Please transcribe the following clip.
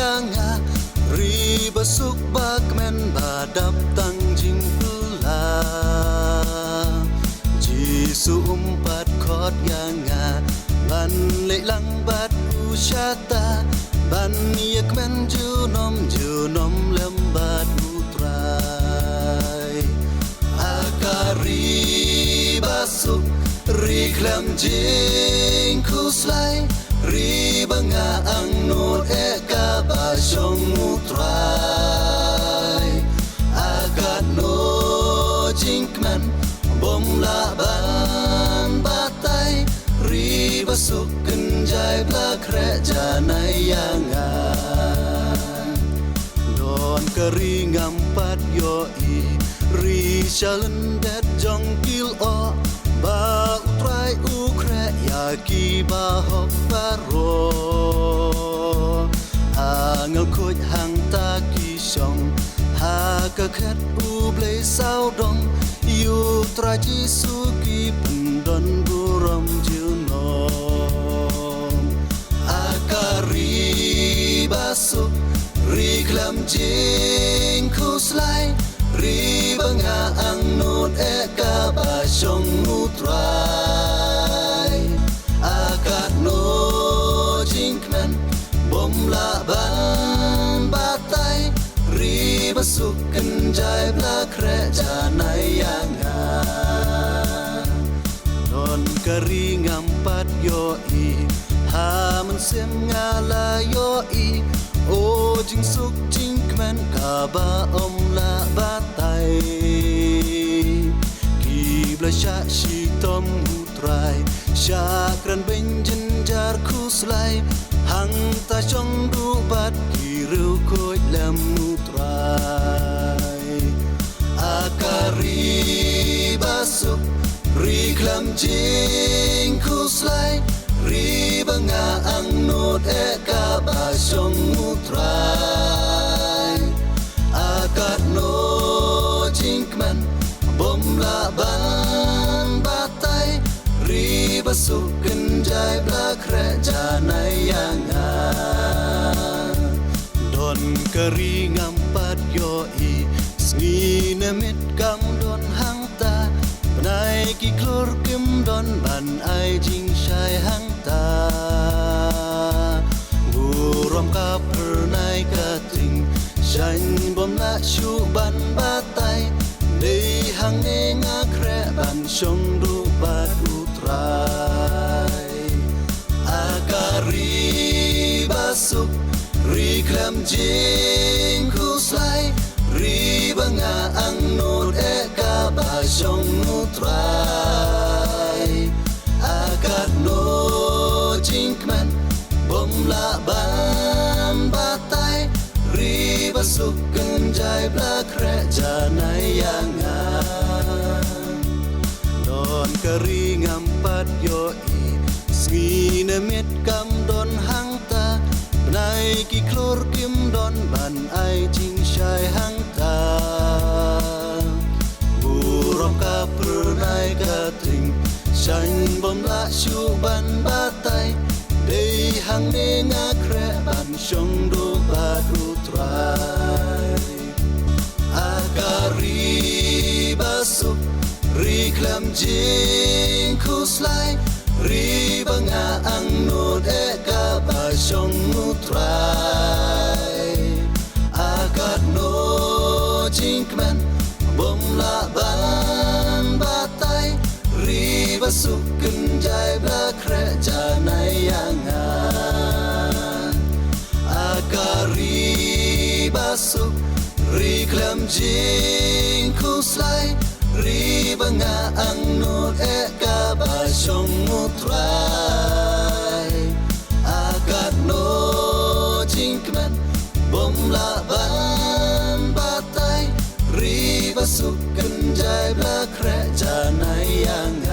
yang ribasuk bak men badap tang jing pula Jisu umpat kot yang ban lelang bat usyata ban yak men junom lembat utrai akari basuk riklam jing kuslai ribanga ang nur eka basyong utrai agat no jingkman bom laban batai ribasuk kenjai blak rejanai yangan don keringam pat yoi rishalun det jong kil o ba utrai ukre yaki bahok baro angel khoj hang ta ki song ha ka khat u blei sao dong yu tra ji su ki pendon buram junom akari basuk riklam jing kuslai ribanga ang not eka basyong utrai akat no jingkman bom laban batai ribasuk kenjai blak rejanai yangan non keringam pat yoi haman sem ngala yoi o jing suk jingkman kaba om la batai kibla sha shi tom utrai syakran benjen jar kuslai hang ta chong du bat kiru koi lam utrai akari basuk riklam jing kuslai ribanga ang not eka basyong utrai akat no jingkman bom laban batai ribasuk kenjai blak rejanai yangan don keringam pat yoi sngi nemit kam don hangta Nai ki klur kim don ban ai jing shai hang ta Burom ka pernai ka ting Shan bom la shu ban batai Dei hang ne nga kre ban shong du bat utrai Akari basuk riklam jing kuslai ribanga ang not eka basyong utrai agat no jingkman bom laban batai ribasuk kenjai blak rejanai yangan don keringam pat yoi sngi nemit kam don hangta Nai ki klur kim don ban ai jing shai hang ta Burom ka pernai ka ting Shan bom la shu ban batai Dei hang ne nga kre ban shong do bat utrai Akari basuk riklam jing kuslai ribanga ang not eka basyong utrai akat no jingkman bom laban batai ribasuk kenjai blak rejanai yangan akari basuk riklam jing kuslai ribanga ang not eka basyong utrai akat no jingkman bom laban batai ribasuk kenjai blak rejanai yangan